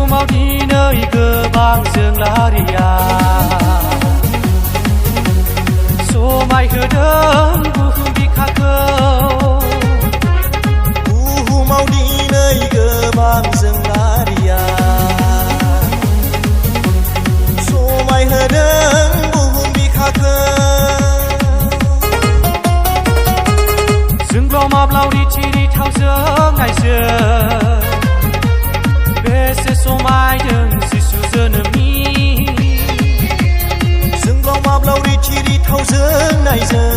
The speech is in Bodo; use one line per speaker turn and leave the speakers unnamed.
बुहुमाव दिनै गोबां जोंलारिया समायहोदों बुहुम बिखाखौ।
बुहुमाव दिनै गोबां जोंलारिया समायहोदों बुहुम बिखाखौ।
जोंब्लाव माब्लाव रिथि थावजों नायजों बेसे समायदों जिसु जोनोमनि।
जोंब्लाव माब्लाव रिथि थावजों नायजों